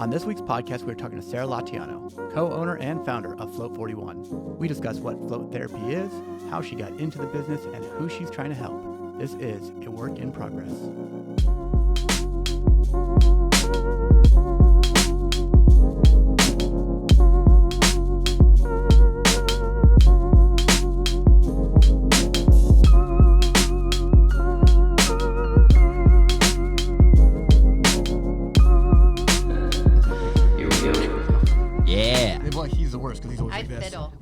On this week's podcast, we're talking to Sarah LaTeano, co-owner and founder of Float 41. We discuss what float therapy is, how she got into the business, and who she's trying to help. This is a work in progress.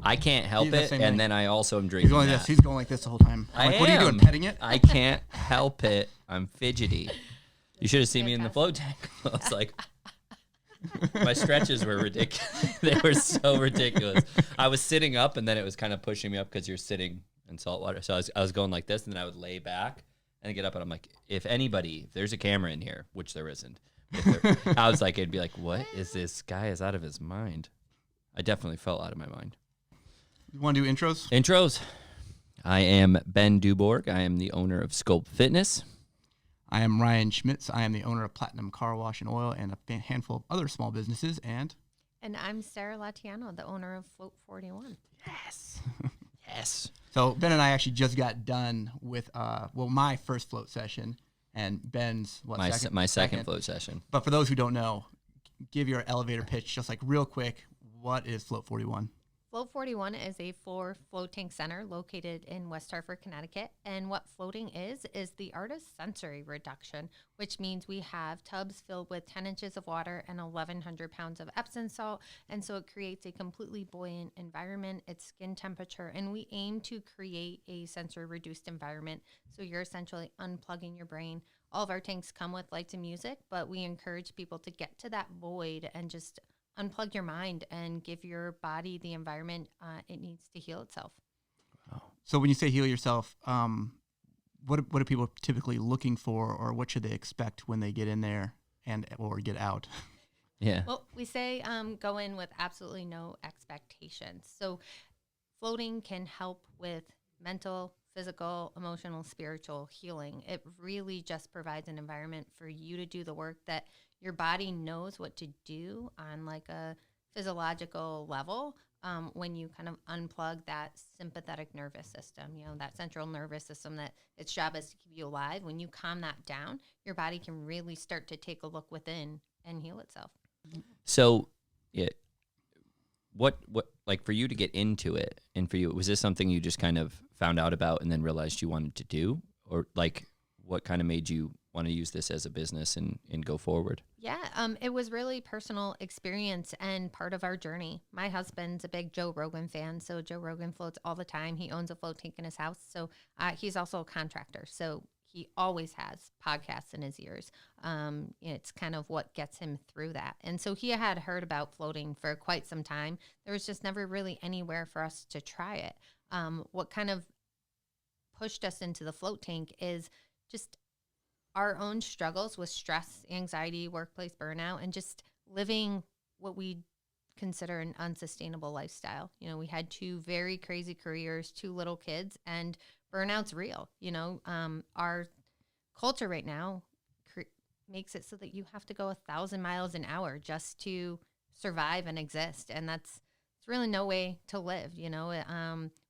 I can't help it, and then I also am drinking. He's going like this. He's going like this the whole time. What are you doing? Petting it? I can't help it. I'm fidgety. You should have seen me in the float tank. I was like, my stretches were ridiculous. They were so ridiculous. I was sitting up, and then it was kind of pushing me up because you're sitting in salt water. So I was going like this, and then I would lay back and get up, and I'm like, if there's a camera in here, which there isn't. I was like, it'd be like, what is this guy is out of his mind? I definitely fell out of my mind. You want to do intros? Intros. I am Ben Duborg. I am the owner of Scope Fitness. I am Ryan Schmitz. I am the owner of Platinum Car Wash and Oil and a handful of other small businesses. And I'm Sarah LaTeano, the owner of Float 41. Yes. Yes. So Ben and I actually just got done with, my first float session and Ben's, my second float session. But for those who don't know, give your elevator pitch just like real quick. What is Float 41? Float 41 is a floor float tank center located in West Hartford, Connecticut. And what floating is the art of sensory reduction, which means we have tubs filled with 10 inches of water and 1,100 pounds of Epsom salt. And so it creates a completely buoyant environment. It's skin temperature. And we aim to create a sensory reduced environment. So you're essentially unplugging your brain. All of our tanks come with lights and music, but we encourage people to get to that void and just unplug your mind and give your body the environment it needs to heal itself. Wow. So when you say heal yourself, what are people typically looking for, or what should they expect when they get in there or get out? Yeah. Well, we say go in with absolutely no expectations. So floating can help with mental, physical, emotional, spiritual healing. It really just provides an environment for you to do the work that your body knows what to do on like a physiological level when you kind of unplug that sympathetic nervous system, that central nervous system that its job is to keep you alive. When you calm that down, your body can really start to take a look within and heal itself. So what like for you to get into it, and for you, was this something you just kind of found out about and then realized you wanted to do? Or like what kind of made you want to use this as a business and go forward? Yeah, it was really personal experience and part of our journey. My husband's a big Joe Rogan fan, so Joe Rogan floats all the time. He owns a float tank in his house, so he's also a contractor, so he always has podcasts in his ears. It's kind of what gets him through that. And so he had heard about floating for quite some time. There was just never really anywhere for us to try it. What kind of pushed us into the float tank is just our own struggles with stress, anxiety, workplace burnout, and just living what we consider an unsustainable lifestyle. We had 2 very crazy careers, 2 little kids, and burnout's real. Our culture right now makes it so that you have to go 1,000 miles an hour just to survive and exist. And it's really no way to live.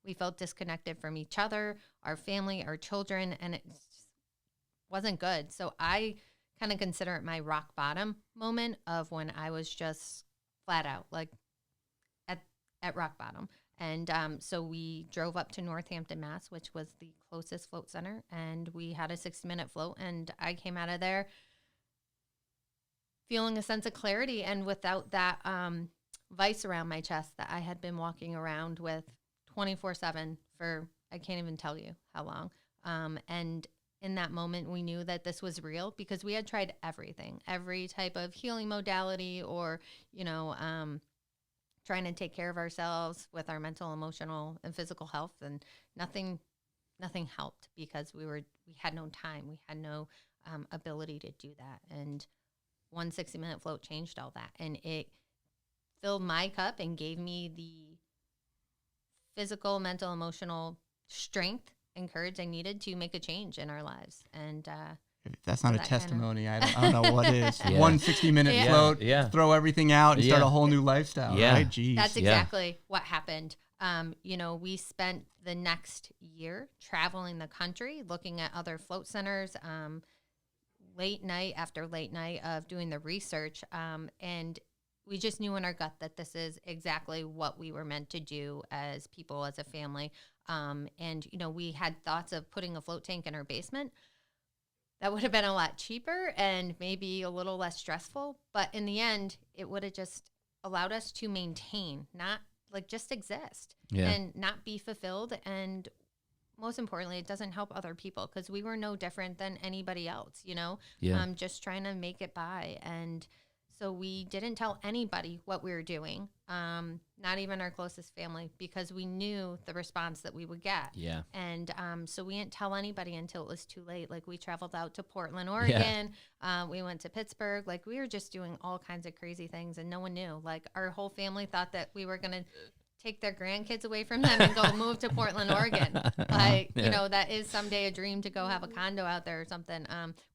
We felt disconnected from each other, our family, our children, and it just wasn't good. So I kind of consider it my rock bottom moment of when I was just flat out, like at rock bottom. And so we drove up to Northampton, Mass, which was the closest float center, and we had a 60-minute float, and I came out of there feeling a sense of clarity and without that vice around my chest that I had been walking around with 24/7 for, I can't even tell you how long. And in that moment, we knew that this was real because we had tried everything, every type of healing modality or, trying to take care of ourselves with our mental, emotional, and physical health. And nothing helped because we had no time. We had no ability to do that. And one 60-minute float changed all that. And it filled my cup and gave me the physical, mental, emotional strength and courage I needed to make a change in our lives. And If that's not a that testimony, I don't know what is. Yeah. 1 60-minute Yeah. float, Yeah. throw everything out and start Yeah. a whole new lifestyle, Yeah. right? Jeez. That's Yeah. exactly what happened. We spent the next year traveling the country, looking at other float centers, late night after late night of doing the research. And we just knew in our gut that this is exactly what we were meant to do as people, as a family. We had thoughts of putting a float tank in our basement. That would have been a lot cheaper and maybe a little less stressful. But in the end, it would have just allowed us to maintain, not like just exist and not be fulfilled. And most importantly, it doesn't help other people because we were no different than anybody else, just trying to make it by. And so we didn't tell anybody what we were doing, not even our closest family, because we knew the response that we would get. Yeah. And so we didn't tell anybody until it was too late. Like we traveled out to Portland, Oregon. We went to Pittsburgh. Like we were just doing all kinds of crazy things and no one knew. Like our whole family thought that we were going to take their grandkids away from them and go move to Portland, Oregon. That is someday a dream to go have a condo out there or something.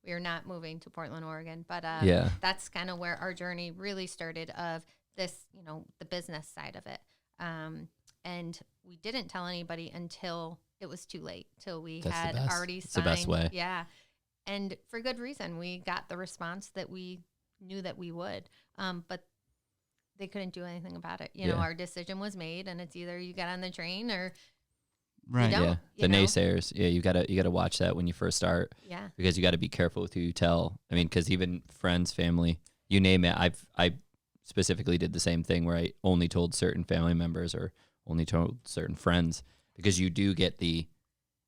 We are not moving to Portland, Oregon, but that's kind of where our journey really started of this, the business side of it. And we didn't tell anybody until it was too late, till we had already signed. It's the best way. Yeah. And for good reason, we got the response that we knew that we would. But they couldn't do anything about it. Our decision was made, and it's either you get on the train or right. you don't. Yeah. The naysayers. Yeah, you gotta watch that when you first start. Yeah. Because you got to be careful with who you tell. I mean, because even friends, family, you name it. I specifically did the same thing where I only told certain family members or only told certain friends because you do get the,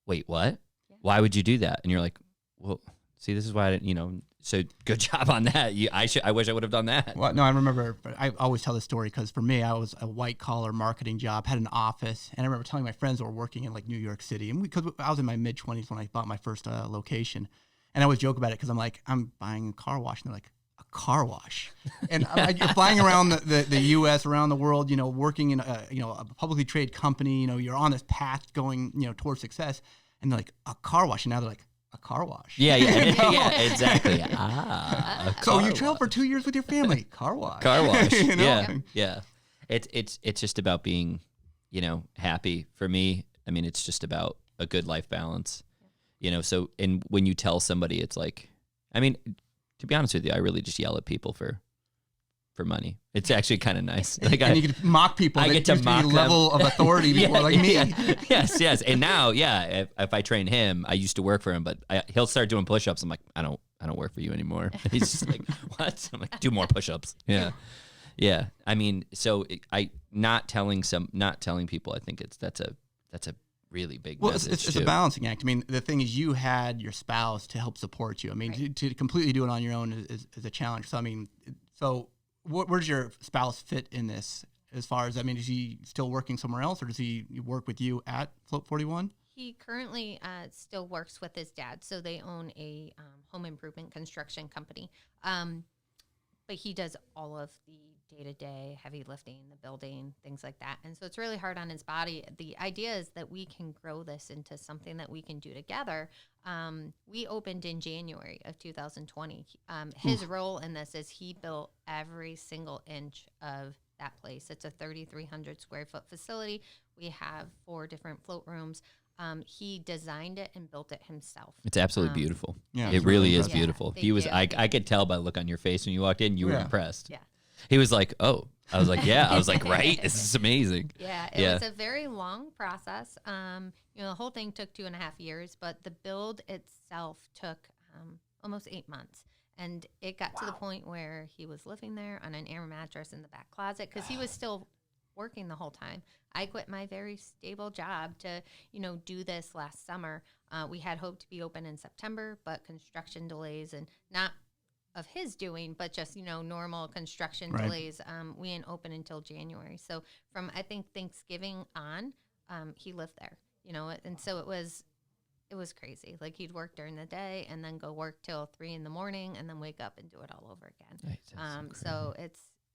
wait, what? Yeah. Why would you do that? And you're like, well, see, this is why I didn't, So good job on that. I wish I would have done that. Well, no, I remember, but I always tell this story because for me, I was a white collar marketing job, had an office. And I remember telling my friends that were working in like New York City. And because I was in my mid 20s when I bought my first location. And I always joke about it because I'm like, I'm buying a car wash. And they're like, a car wash. And you're flying around the U.S., around the world, working in a publicly traded company. You're on this path going, towards success. And they're like, a car wash. And now they're like, a car wash. Yeah, exactly. So you travel for 2 years with your family. Car wash. Car wash. Yeah. It's just about being, happy. For me, I mean, it's just about a good life balance. So and when you tell somebody, it's like, I mean, to be honest with you, I really just yell at people for money. It's actually kind of nice. Like and you can mock people. I get to mock them. Level of authority before, like me. Yes. And now, if I train him, I used to work for him, but he'll start doing push-ups. I'm like, I don't work for you anymore. He's just like, what? I'm like, do more push-ups. Yeah. I mean, so not telling people. I think that's a really big message. It's a balancing act. I mean, the thing is, you had your spouse to help support you. I mean, right. to completely do it on your own is a challenge. So I mean, where does your spouse fit in this? As far as, I mean, is he still working somewhere else, or does he work with you at Float 41? He currently still works with his dad, so they own a home improvement construction company. But he does all of the day-to-day heavy lifting, the building, things like that. And so it's really hard on his body. The idea is that we can grow this into something that we can do together. We opened in January of 2020. His role in this is he built every single inch of that place. It's a 3,300 square foot facility. We have 4 different float rooms. He designed it and built it himself. It's absolutely beautiful. Yeah, it really is yeah, beautiful. He was. I could tell by the look on your face when you walked in. You were impressed. Yeah. He was like, "Oh." I was like, "Yeah." I was like, "Right, this is amazing." Yeah, it was a very long process. The whole thing took 2.5 years, but the build itself took almost 8 months. And it got to the point where he was living there on an air mattress in the back closet because he was still working the whole time. I quit my very stable job to, do this last summer. We had hoped to be open in September, but construction delays, and not of his doing, but just, normal construction delays. We didn't open until January. So from, I think, Thanksgiving on, he lived there, and so it was crazy. Like he'd work during the day and then go work till 3 a.m. and then wake up and do it all over again. So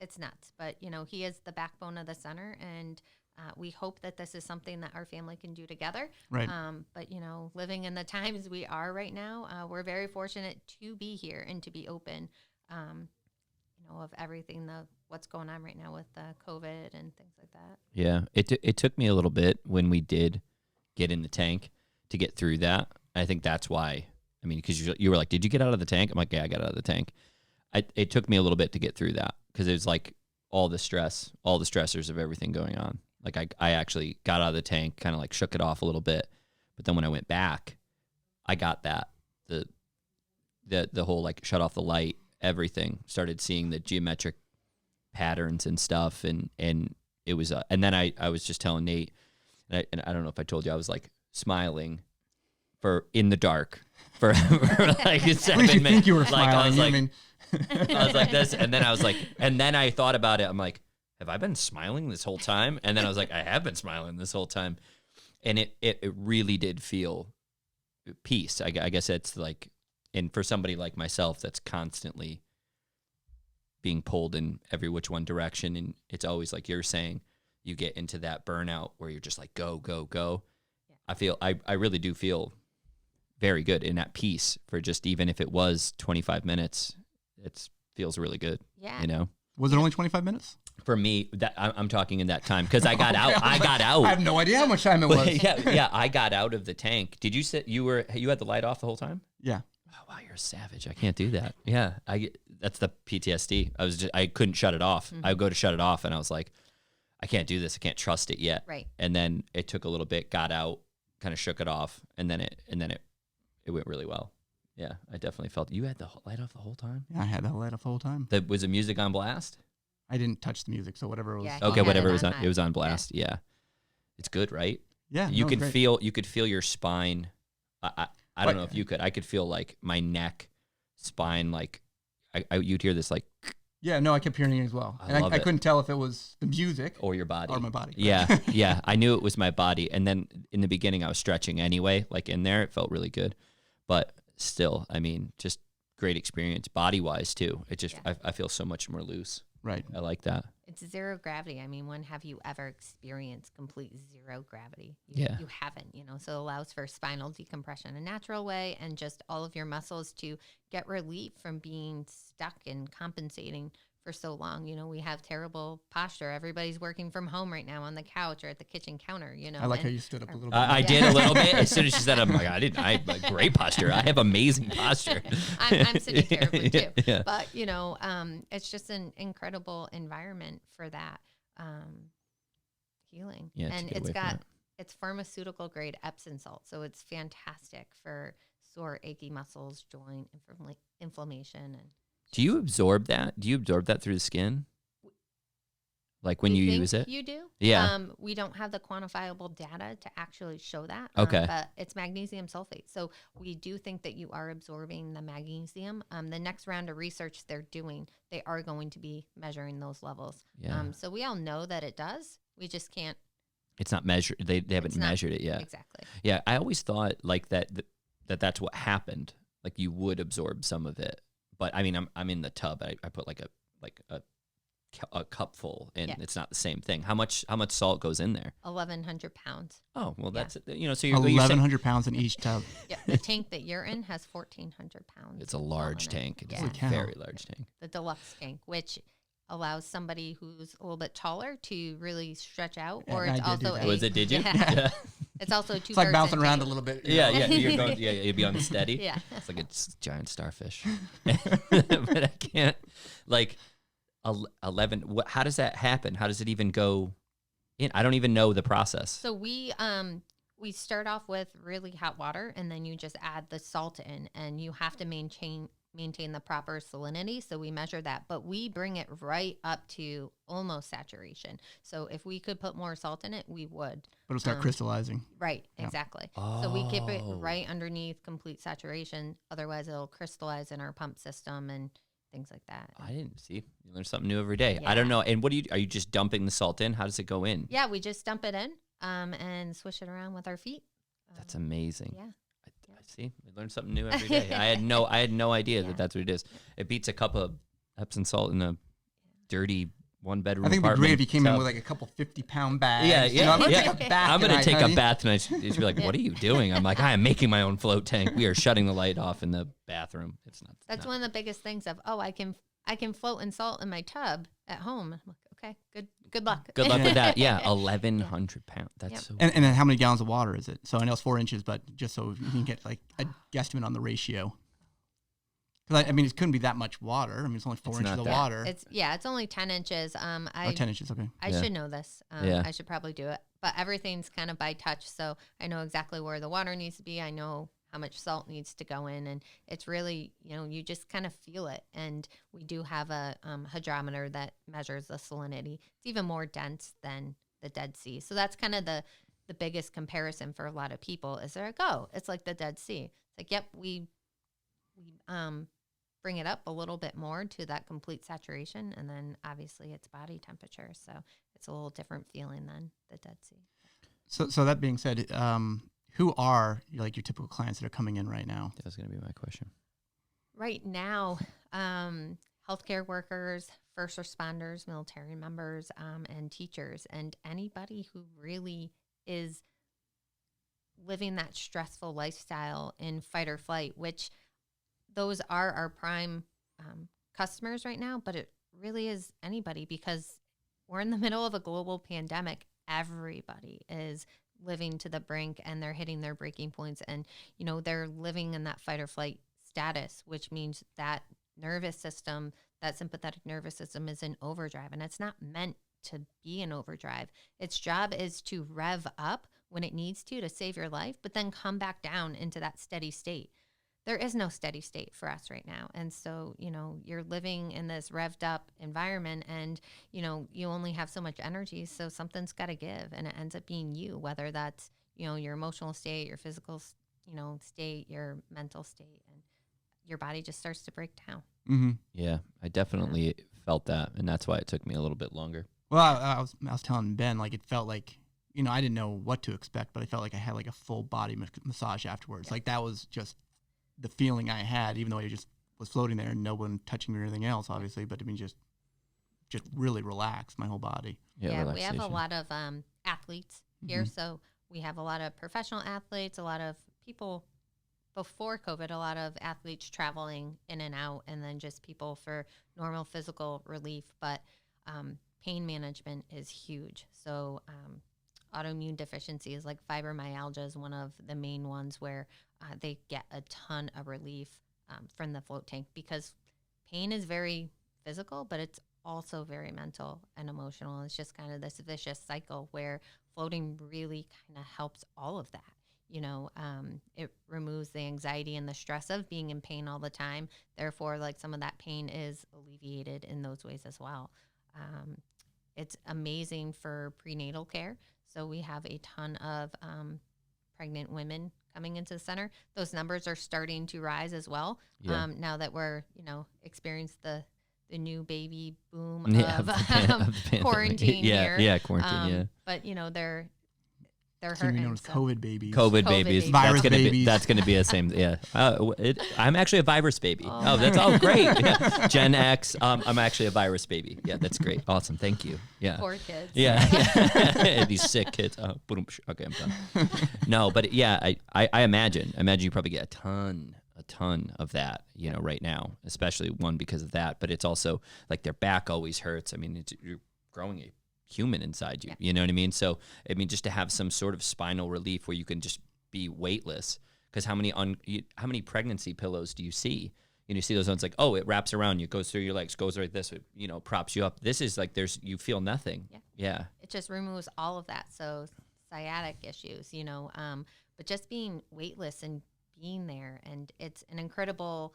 it's nuts, but he is the backbone of the center, and We hope that this is something that our family can do together. Right. But, living in the times we are right now, we're very fortunate to be here and to be open, of everything, what's going on right now with COVID and things like that. Yeah. It took me a little bit when we did get in the tank to get through that. I think that's why. I mean, because you were like, did you get out of the tank? I'm like, yeah, I got out of the tank. It took me a little bit to get through that because it was like all the stressors of everything going on. Like I actually got out of the tank, kind of like shook it off a little bit. But then when I went back, I got that, the whole like shut off the light, everything, started seeing the geometric patterns and stuff. And it was, and then I was just telling Nate, and I don't know if I told you, I was like smiling in the dark for like 7 minutes. Think you were like, smiling. I was like, I mean, I was like this, and then I was like, and then I thought about it. I'm like, have I been smiling this whole time? And then I was like, I have been smiling this whole time, and it really did feel peace. I guess it's like, and for somebody like myself that's constantly being pulled in every which one direction, and it's always like you're saying, you get into that burnout where you're just like go go go. Yeah. I really do feel very good in that peace for just, even if it was 25 minutes. It feels really good. Yeah. Was it only 25 minutes? For me, that I'm talking in that time because I got out. I got out. I have no idea how much time it was. Yeah. I got out of the tank. Did you say you had the light off the whole time? Yeah. Oh, wow, you're a savage. I can't do that. Yeah, that's the PTSD. I couldn't shut it off. I would go to shut it off, and I was like, I can't do this. I can't trust it yet. Right. And then it took a little bit. Got out, kind of shook it off, and then it went really well. Yeah, I definitely felt you had the light off the whole time. Yeah, I had the light off the whole time. Was the music on blast? I didn't touch the music, so whatever it was. Yeah, Okay, whatever it was on, high. it was on blast. Yeah, it's good, right? Yeah, You no, could great. feel your spine. I don't know if you could. I could feel like my neck, spine, like you'd hear this like. Yeah, no, I kept hearing it as well. I And love I it. couldn't tell if it was the music Or your body. or my body. Yeah, yeah. I knew it was my body. And then in the beginning, I was stretching anyway. Like in there, it felt really good. But still, I mean, just great experience body-wise too. It just, I feel so much more loose. Right. I like that. It's zero gravity. I mean, when have you ever experienced complete zero gravity? Yeah. You haven't, so it allows for spinal decompression in a natural way and just all of your muscles to get relief from being stuck and compensating for so long. We have terrible posture. Everybody's working from home right now on the couch or at the kitchen counter, I like how you stood up a little bit. I did a little bit. As soon as she said, I'm like, I have a great posture. I have amazing posture. I'm sitting terribly too. Yeah. But, it's just an incredible environment for that healing. Yeah, and to get it's away from it's pharmaceutical grade Epsom salt. So it's fantastic for sore, achy muscles, joint inflammation. And Do you absorb that? Do you absorb that through the skin? Like when you use it? You do? Yeah. We don't have the quantifiable data to actually show that. Okay. But it's magnesium sulfate. So we do think that you are absorbing the magnesium. The next round of research they're doing, they are going to be measuring those levels. Yeah. So we all know that it does. We just can't. It's not measured. They haven't measured it yet. Exactly. Yeah. I always thought like that's what happened. Like you would absorb some of it. But I mean, I'm in the tub. I put like a cup full, and it's not the same thing. How much salt goes in there? 1,100 pounds. Oh well, that's so you're 1,100 pounds in each tub. Yeah, the tank that you're in has 1,400 pounds. It's a large in it. tank. It's Yeah. a very large tank. The deluxe tank, which allows somebody who's a little bit taller to really stretch out, or Yeah, it's I did do also that. Was it? Did you? Yeah. It's also two. It's like bouncing around a little bit. Yeah, yeah. You're going. Yeah, you'd be on the steady. Yeah. It's like a giant starfish. But I can't. Like 11. How does that happen? How does it even go in? I don't even know the process. So we start off with really hot water, and then you just add the salt in, and you have to maintain the proper salinity. So we measure that, but we bring it right up to almost saturation. So if we could put more salt in it, we would. But it'll start crystallizing. Right, exactly. So we keep it right underneath complete saturation. Otherwise, it'll crystallize in our pump system and things like that. I didn't see. You learn something new every day. Yeah. I don't know. And what are you just dumping the salt in? How does it go in? Yeah, we just dump it in and swish it around with our feet. That's amazing. Yeah. I see. I learn something new every day. I had no idea Yeah. that that's what it is. It beats a cup of Epsom salt in a dirty one-bedroom I think it'd be apartment. great if you came in tub. with like a couple 50-pound bags. Yeah, You know, I'm gonna yeah. take a bath. I'm gonna tonight, take honey. a bath tonight. She'd be like, "What are you doing?" I'm like, "I am making my own float tank. We are shutting the light off in the bathroom. It's not." That's one of the biggest things of, I can float in salt in my tub at home. I'm like, okay, good luck. Good luck with that. Yeah, 1,100 pounds. That's Yep. so. And then how many gallons of water is it? So I know it's 4 inches, but just so you can get like a guesstimate on the ratio. Because I mean, it couldn't be that much water. I mean, it's only 4 inches not of that. water. It's only 10 inches. 10 inches, okay. I Yeah. should know this. Yeah. I should probably do it. But everything's kind of by touch, so I know exactly where the water needs to be. I know how much salt needs to go in, and it's really, you just kind of feel it. And we do have a hydrometer that measures the salinity. It's even more dense than the Dead Sea. So that's kind of the biggest comparison for a lot of people is they're like, oh, it's like the Dead Sea. It's like, yep, we bring it up a little bit more to that complete saturation, and then obviously it's body temperature, so it's a little different feeling than the Dead Sea. So that being said, who are like your typical clients that are coming in right now? That's gonna be my question. Right now, healthcare workers, first responders, military members, and teachers, and anybody who really is living that stressful lifestyle in fight or flight, which those are our prime customers right now, but it really is anybody because we're in the middle of a global pandemic. Everybody is living to the brink and they're hitting their breaking points, and they're living in that fight or flight status, which means that nervous system, that sympathetic nervous system is in overdrive, and it's not meant to be in overdrive. Its job is to rev up when it needs to save your life, but then come back down into that steady state. There is no steady state for us right now. And so, you're living in this revved up environment and, you only have so much energy. So something's got to give, and it ends up being you, whether that's, your emotional state, your physical, state, your mental state, and your body just starts to break down. Mm-hmm. Yeah, I definitely felt that, and that's why it took me a little bit longer. Well, I was telling Ben, like, it felt like, I didn't know what to expect, but I felt like I had like a full body massage afterwards. Like that was just the feeling I had, even though I just was floating there and no one touching me or anything else, obviously, but I mean, just really relaxed my whole body. Yeah, we have a lot of athletes here. Mm-hmm. So we have a lot of professional athletes, a lot of people before COVID, a lot of athletes traveling in and out, and then just people for normal physical relief. But pain management is huge. So autoimmune deficiencies like fibromyalgia is one of the main ones where they get a ton of relief from the float tank, because pain is very physical, but it's also very mental and emotional. It's just kind of this vicious cycle where floating really kind of helps all of that. It removes the anxiety and the stress of being in pain all the time. Therefore, like some of that pain is alleviated in those ways as well. It's amazing for prenatal care. So we have a ton of pregnant women coming into the center. Those numbers are starting to rise as well. Yeah. Now that we're, experienced the new baby boom Yeah, of quarantine here. Yeah, quarantine, yeah. But, they're Soon to be hurting. known as COVID babies. COVID COVID babies. babies. Virus babies. That's gonna be the same. Yeah. I'm actually a virus baby. Oh, that's all great. Yeah. Gen X. I'm actually a virus baby. Yeah, that's great. Awesome. Thank you. Yeah. Poor kids. Yeah. These sick kids. Boom. Okay, I'm done. No, but yeah, I imagine you probably get a ton of that, right now, especially one because of that, but it's also like their back always hurts. I mean, you're growing a human inside you, Yeah. You know what I mean? So, I mean, just to have some sort of spinal relief where you can just be weightless, because how many pregnancy pillows do you see? You see those ones like, oh, it wraps around you, goes through your legs, goes right this way, props you up. This is like you feel nothing. Yeah. It just removes all of that. So sciatic issues, but just being weightless and being there. And it's an incredible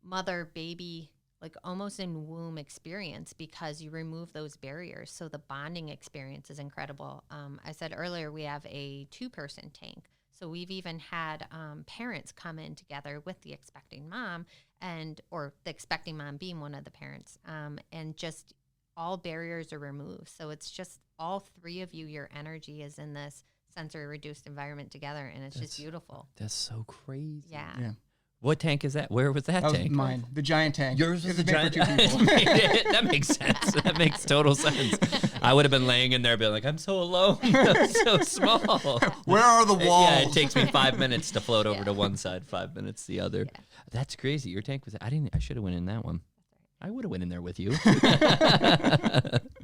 mother-baby, like almost in womb experience, because you remove those barriers. So the bonding experience is incredible. I said earlier, we have a 2-person tank. So we've even had parents come in together with the expecting mom, or the expecting mom being one of the parents, and just all barriers are removed. So it's just all 3 of you, your energy is in this sensory reduced environment together, and it's just beautiful. That's so crazy. Yeah. Yeah. What tank is that? Where was that That was tank? mine, the giant tank. Yours was It's the made giant. for 2 people. That makes sense. That makes total sense. I would have been laying in there, being like, "I'm so alone. I'm so small. Where are the walls? Yeah, it takes me 5 minutes to float over to one side, 5 minutes the other. Yeah. That's crazy. Your tank was. I should have went in that one. I would have went in there with you.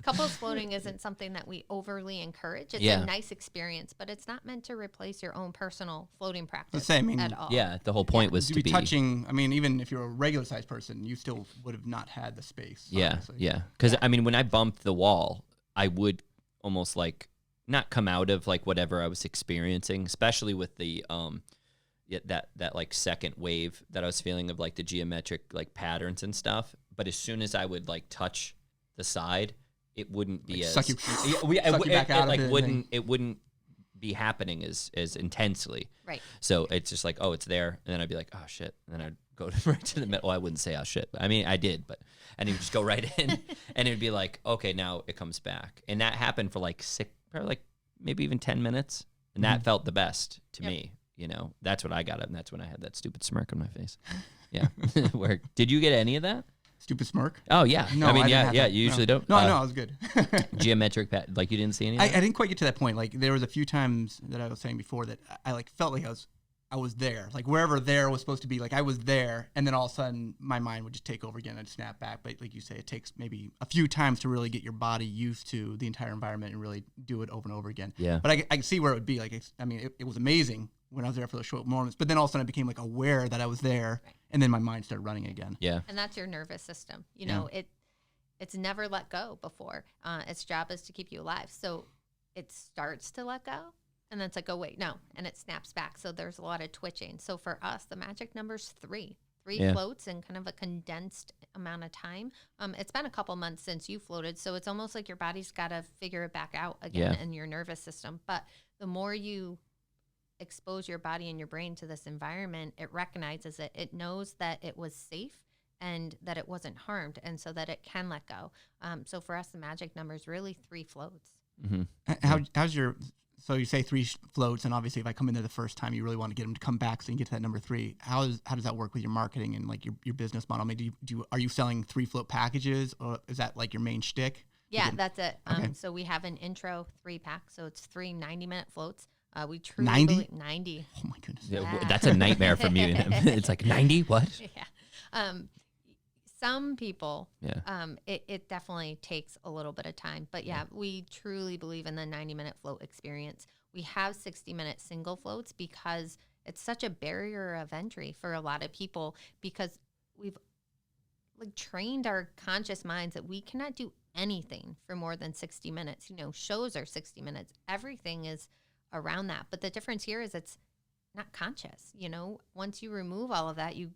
Couples floating isn't something that we overly encourage. It's Yeah. a nice experience, but it's not meant to replace your own personal floating practice Same, I mean, at all. Yeah, the whole point was to to be touching. I mean, even if you're a regular sized person, you still would have not had the space. Yeah, obviously. yeah. Because I mean, when I bumped the wall, I would almost like not come out of like whatever I was experiencing, especially with the that like second wave that I was feeling of like the geometric like patterns and stuff. But as soon as I would like touch the side, it wouldn't be Like as suck you- suck you back out of like it, wouldn't be happening as intensely. Right. So it's just like, oh, it's there, and then I'd be like, oh shit, and then I'd go right to the middle. Well, I wouldn't say oh shit, but I mean I did, but and it would just go right in, and it'd be like, okay, now it comes back, and that happened for like probably like maybe even 10 minutes, and that felt the best to me. You know, that's what I got, and that's when I had that stupid smirk on my face. Yeah. Where did you get any of that? Stupid smirk. Oh yeah. No, I mean, didn't yeah, have yeah. that. You usually no. don't. No, no, I was good. Geometric like you didn't see any of I that? didn't quite get to that point. Like there was a few times that I was saying before that I like felt like I was there, like wherever there was supposed to be, like I was there, and then all of a sudden my mind would just take over again and I'd snap back. But like you say, it takes maybe a few times to really get your body used to the entire environment and really do it over and over again. Yeah. But I can see where it would be. Like I mean, it was amazing when I was there for those short moments. But then all of a sudden I became like aware that I was there, and then my mind started running again. Yeah. And that's your nervous system. You know, it's never let go before. Its job is to keep you alive. So it starts to let go, and then it's like, oh, wait, no. And it snaps back. So there's a lot of twitching. So for us, the magic number's 3. 3 floats in kind of a condensed amount of time. It's been a couple months since you floated, so it's almost like your body's got to figure it back out again in your nervous system. But the more you expose your body and your brain to this environment, it recognizes it. It knows that it was safe and that it wasn't harmed, and so that it can let go. So for us, the magic number is really 3 floats. Mm-hmm. How's your, so you say 3 floats, and obviously if I come in there the first time, you really want to get them to come back so you can get to that number 3. How does that work with your marketing and like your business model? I mean, are you selling 3 float packages, or is that like your main shtick? Yeah, that's it. Okay. So we have an intro 3-pack, so it's 3 90-minute floats. We truly 90? believe 90. Oh my goodness. Yeah, that's a nightmare for me. It's like 90. What? Yeah. Some people, Yeah. it definitely takes a little bit of time. But yeah, we truly believe in the 90-minute float experience. We have 60-minute single floats because it's such a barrier of entry for a lot of people, because we've like trained our conscious minds that we cannot do anything for more than 60 minutes. You know, shows are 60 minutes. Everything is around that. But the difference here is it's not conscious. You know, once you remove all of that, you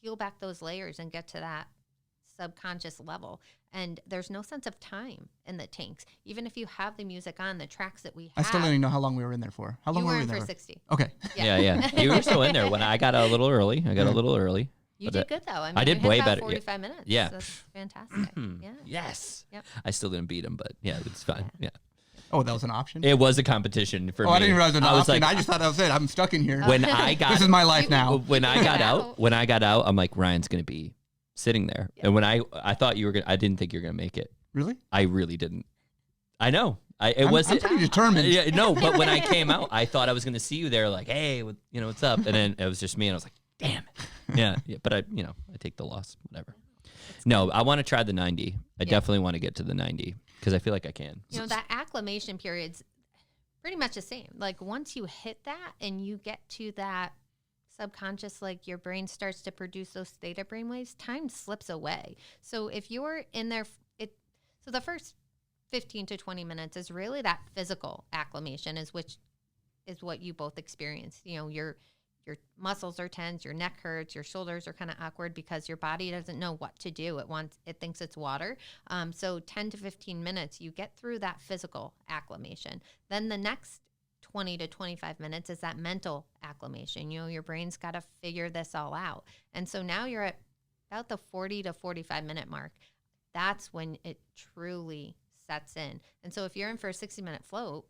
peel back those layers and get to that subconscious level. And there's no sense of time in the tanks. Even if you have the music on, the tracks that we have. I still don't even know how long we were in there for. How long You were were we in there for 60. Okay. Yeah. You were still in there when I got out a little early. You did good, though. I mean, I did you hit way about better. 45 minutes. Yeah. That's fantastic. Yeah. Yes. Yep. I still didn't beat him, but yeah, it's fine. Yeah. Oh, that was an option? It was a competition for me. I didn't realize it was an option. like, I just thought that was it. I'm stuck in here. when I got This is my life now. when I got out, I'm like, Ryan's gonna be sitting there. And when I thought you were gonna, I didn't think you were gonna make it. Really? I really didn't. I know. It I'm wasn't. pretty determined. Yeah, no, but when I came out, I thought I was gonna see you there, like, hey, what's up? And then it was just me, and I was like, damn it. Yeah. But I take the loss, whatever. No, I want to try the 90. I definitely want to get to the 90 because I feel like I can. You know, that acclimation period's pretty much the same. Like once you hit that and you get to that subconscious, like your brain starts to produce those theta brainwaves, time slips away. So if you're in there, so the first 15 to 20 minutes is really that physical acclimation, is what you both experience. You know, your muscles are tense, your neck hurts, your shoulders are kind of awkward because your body doesn't know what to do. It thinks it's water. So 10 to 15 minutes, you get through that physical acclimation. Then the next 20 to 25 minutes is that mental acclimation. You know, your brain's got to figure this all out. And so now you're at about the 40 to 45 minute mark. That's when it truly sets in. And so if you're in for a 60-minute float,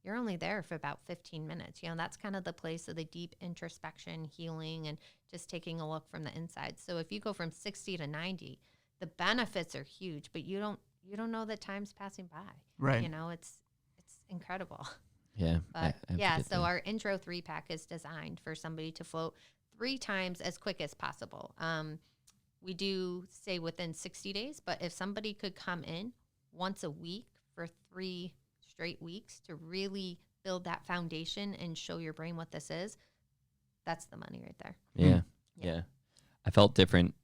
you're only there for about 15 minutes. You know, that's kind of the place of the deep introspection, healing, and just taking a look from the inside. So if you go from 60 to 90, the benefits are huge, but you don't know that time's passing by. Right. You know, it's incredible. Yeah. But so our intro 3-pack is designed for somebody to float 3 times as quick as possible. We do say within 60 days, but if somebody could come in once a week for 3 straight weeks to really build that foundation and show your brain what this is, that's the money right there. Yeah. I felt different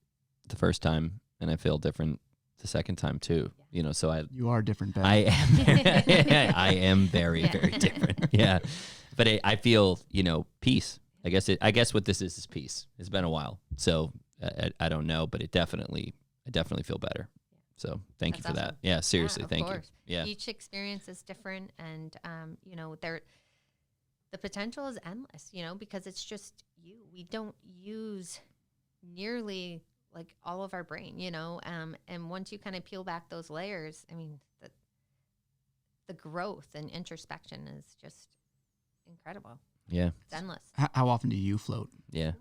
the first time, and I feel different the second time too. Yeah. You know, so you are different, Ben. I am. I am very, very different. Yeah, but I feel, you know, peace. I guess what this is peace. It's been a while, so I don't know, but I definitely feel better. So thank you for that. Yeah, seriously, thank you. Yeah, each experience is different, and you know, the potential is endless. You know, because it's just you. We don't use nearly like all of our brain, you know, and once you kind of peel back those layers, I mean, the growth and introspection is just incredible. Yeah, it's endless. How often do you float? Yeah.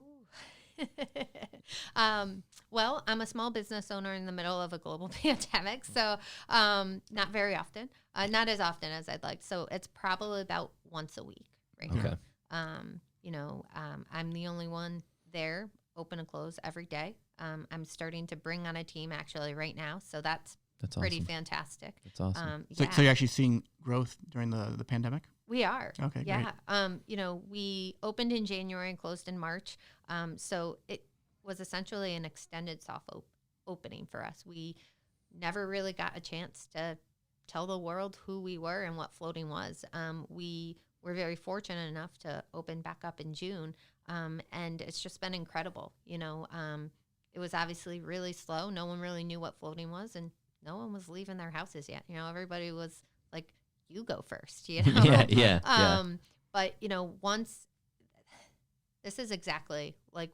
Well, I'm a small business owner in the middle of a global pandemic, so not very often, not as often as I'd like. So it's probably about once a week right now. You know, I'm the only one there, open and close every day. I'm starting to bring on a team actually right now, so that's pretty awesome. Fantastic. That's awesome. So you're actually seeing growth during the pandemic? We are. Okay, yeah. Great. You know, we opened in January and closed in March. So it was essentially an extended soft opening for us. We never really got a chance to tell the world who we were and what floating was. We were very fortunate enough to open back up in June. And it's just been incredible. You know, it was obviously really slow. No one really knew what floating was, and no one was leaving their houses yet. You know, everybody was like, you go first, you know? Yeah. But, you know, this is exactly like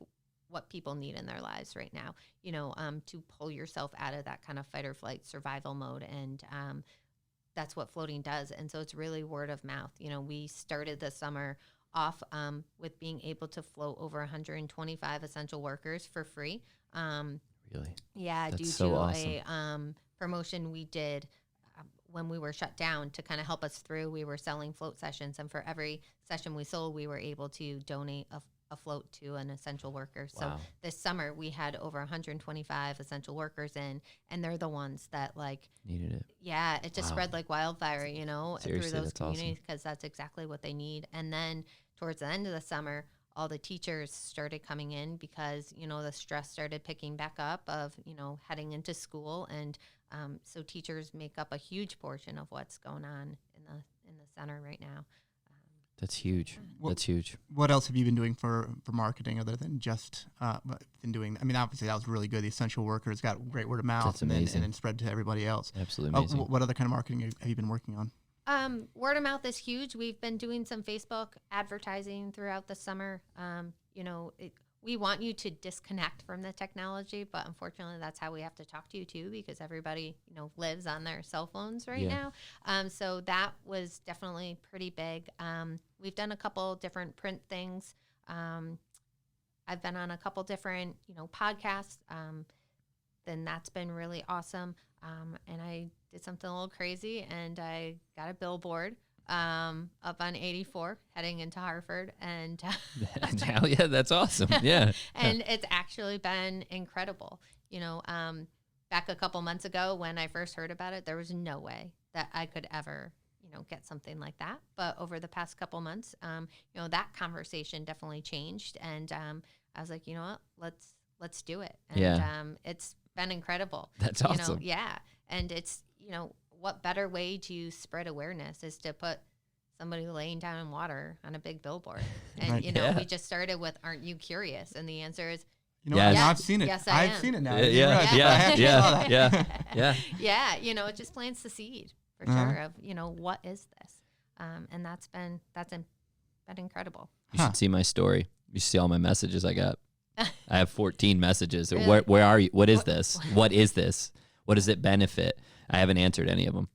what people need in their lives right now, you know, to pull yourself out of that kind of fight or flight survival mode. And that's what floating does. And so it's really word of mouth. You know, we started the summer off with being able to float over 125 essential workers for free. Really? Yeah, That's due so to awesome. a promotion we did when we were shut down to kind of help us through. We were selling float sessions, and for every session we sold, we were able to donate a float to an essential worker. So this summer we had over 125 essential workers in, and they're the ones that like needed it. Yeah, it just spread like wildfire, you know, Seriously, through those that's communities, because that's exactly what they need. And then towards the end of the summer, all the teachers started coming in because, you know, the stress started picking back up of, you know, heading into school. And so teachers make up a huge portion of what's going on in the center right now. That's huge. That's huge. What else have you been doing for marketing other than just been doing? I mean, obviously that was really good. The essential workers got great word of mouth. That's amazing. And then spread to everybody else. Absolutely amazing. What other kind of marketing have you been working on? Word of mouth is huge. We've been doing some Facebook advertising throughout the summer. You know, we want you to disconnect from the technology, but unfortunately that's how we have to talk to you too, because everybody, you know, lives on their cell phones right now. So that was definitely pretty big. We've done a couple different print things. I've been on a couple different, you know, podcasts. Then that's been really awesome. And I did something a little crazy, and I got a billboard up on 84 heading into Hartford. And hell yeah, that's awesome. Yeah. And it's actually been incredible. You know, back a couple months ago when I first heard about it, there was no way that I could ever, you know, get something like that. But over the past couple months, you know, that conversation definitely changed. And I was like, you know what, let's do it. And it's been incredible. That's awesome. You know, yeah. And it's, you know, what better way to spread awareness is to put somebody laying down in water on a big billboard. And, you know, we just started with, aren't you curious? And the answer is, you know, yes. I've seen it. Yes, I've seen it now. Yeah. Yeah. You know, it just plants the seed for sure of, you know, what is this? And that's been incredible. You should see my story. You should see all my messages I got. I have 14 messages. Really? Where are you? What is this? What is this? What does it benefit? I haven't answered any of them.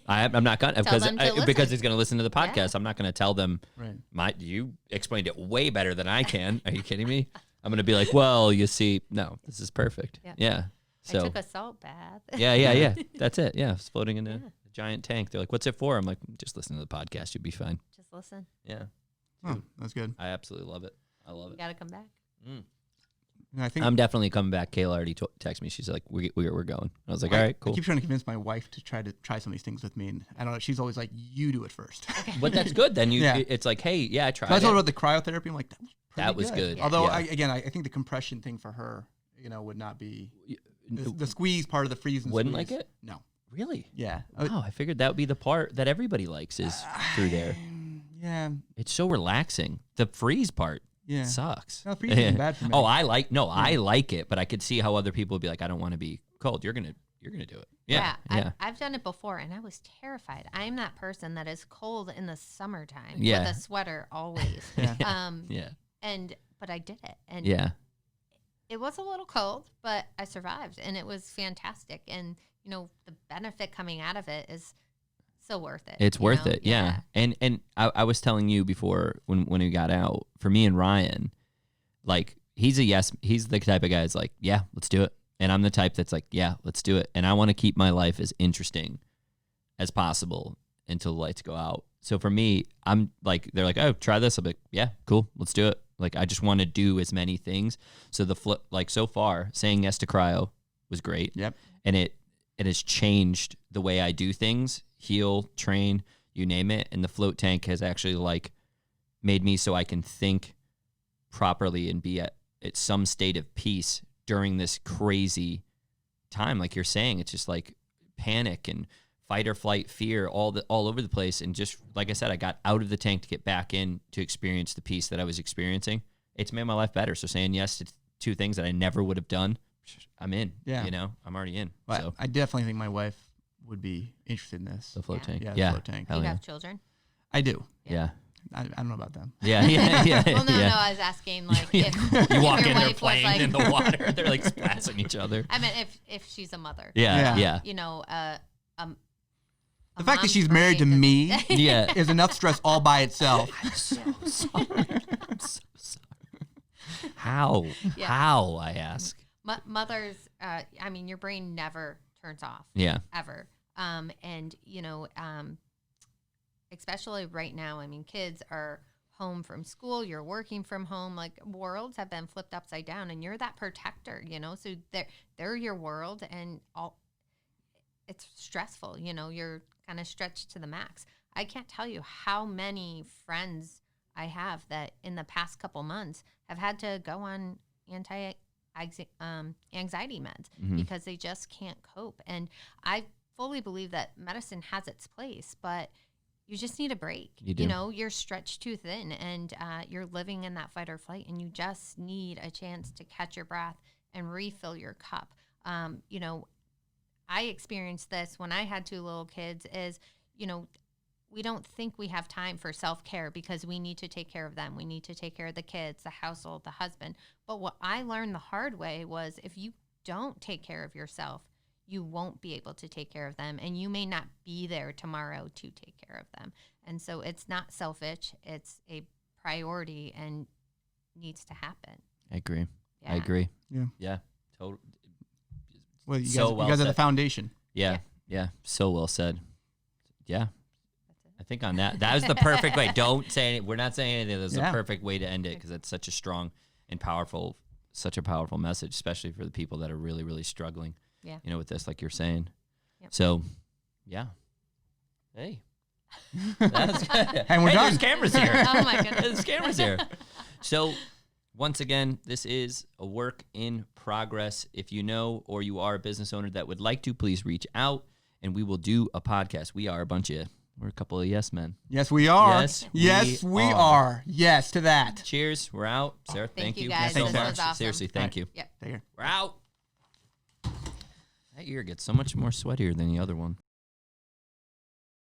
I'm not gonna Tell them to listen. because he's gonna listen to the podcast. Yeah. I'm not gonna tell them. Right. You explained it way better than I can. Are you kidding me? I'm gonna be like, well, you see, no, this is perfect. Yeah. So I took a salt bath. yeah. That's it. Yeah, it's floating in a giant tank. They're like, what's it for? I'm like, just listen to the podcast. You'll be fine. Just listen. Yeah. Oh, that's good. I absolutely love it. I love You it. got to come back. And I think I'm definitely coming back. Kayla already texted me. She's like, we're going. I was like, all right, cool. I keep trying to convince my wife to try some of these things with me, and I don't know. She's always like, "You do it first." But that's good. Then Yeah. it's like, hey, yeah, I tried. So I told her it. about the cryotherapy. I'm like, that was good. Yeah. Although Yeah. I think the compression thing for her, would not be the squeeze part of the freeze. And Wouldn't squeeze. like it? No. Really? Yeah. Oh, I figured that would be the part that everybody likes is through there. Yeah. It's so relaxing. The freeze part Yeah. sucks. No, freeze isn't bad for me. Oh, I like it, but I could see how other people would be like, I don't want to be cold. You're gonna do it. Yeah. I've done it before, and I was terrified. I'm that person that is cold in the summertime with a sweater always. Yeah. But I did it, and it was a little cold, but I survived, and it was fantastic. And the benefit coming out of it is so worth it. It's worth it. Yeah. And I was telling you before when we got out, for me and Ryan, like he's the type of guy that's like, yeah, let's do it. And I'm the type that's like, yeah, let's do it. And I want to keep my life as interesting as possible until the lights go out. So for me, I'm like, they're like, oh, try this. I'll be like, yeah, cool, let's do it. Like, I just want to do as many things. So so far, saying yes to cryo was great. Yep. And it has changed the way I do things, heal, train, you name it. And the float tank has actually like made me so I can think properly and be at some state of peace during this crazy time. Like you're saying, it's just like panic and fight or flight, fear, all over the place. And just like I said, I got out of the tank to get back in to experience the peace that I was experiencing. It's made my life better. So saying yes to two things that I never would have done, I'm in. Yeah. I'm already in. Well, so I definitely think my wife would be interested in this. the float tank. Yeah, Yeah. the float tank. Do you have children? I do. Yeah. I don't know about them. Yeah. Well, no, I was asking like if You walk your in, they're wife was playing like, in the water. They're like splashing each other. I mean, if she's a mother. Yeah. The fact that she's mom's married to brain me Yeah. is enough stress all by itself. I'm so sorry. I'm so sorry. How? Yeah. How, I ask. Mothers, I mean, your brain never turns off. Yeah. Ever. Especially right now, I mean, kids are home from school, you're working from home, like worlds have been flipped upside down, and you're that protector, so they're your world, and it's stressful, you're kind of stretched to the max. I can't tell you how many friends I have that in the past couple months have had to go on anxiety meds because they just can't cope. And I fully believe that medicine has its place, but you just need a break. You do. You're stretched too thin, and you're living in that fight or flight, and you just need a chance to catch your breath and refill your cup. I experienced this when I had two little kids is, we don't think we have time for self-care because we need to take care of them. We need to take care of the kids, the household, the husband. But what I learned the hard way was if you don't take care of yourself, you won't be able to take care of them, and you may not be there tomorrow to take care of them. And so it's not selfish. It's a priority and needs to happen. I agree. Yeah. I agree. Yeah. Yeah. Totally. Well, you So guys, well you guys are the said. foundation. Yeah. Yeah. So well said. Yeah. I think on that was the perfect way. Don't say anything. We're not saying anything. That's the perfect way to end it because it's such a strong and powerful message, especially for the people that are really, really struggling. Yeah. With this, like you're saying. Yep. So, yeah. Hey. That's good. And we're done. There's cameras here. Oh, my goodness. There's cameras here. So, once again, this is a work in progress. If you know or you are a business owner that would like to, please reach out and we will do a podcast. We're a couple of yes men. Yes, we are. Yes, we we are. Yes to that. Cheers. We're out. Sarah, thank you guys. so This much. was awesome. Seriously, thank you. Yep. Take care. We're out. That ear gets so much more sweatier than the other one.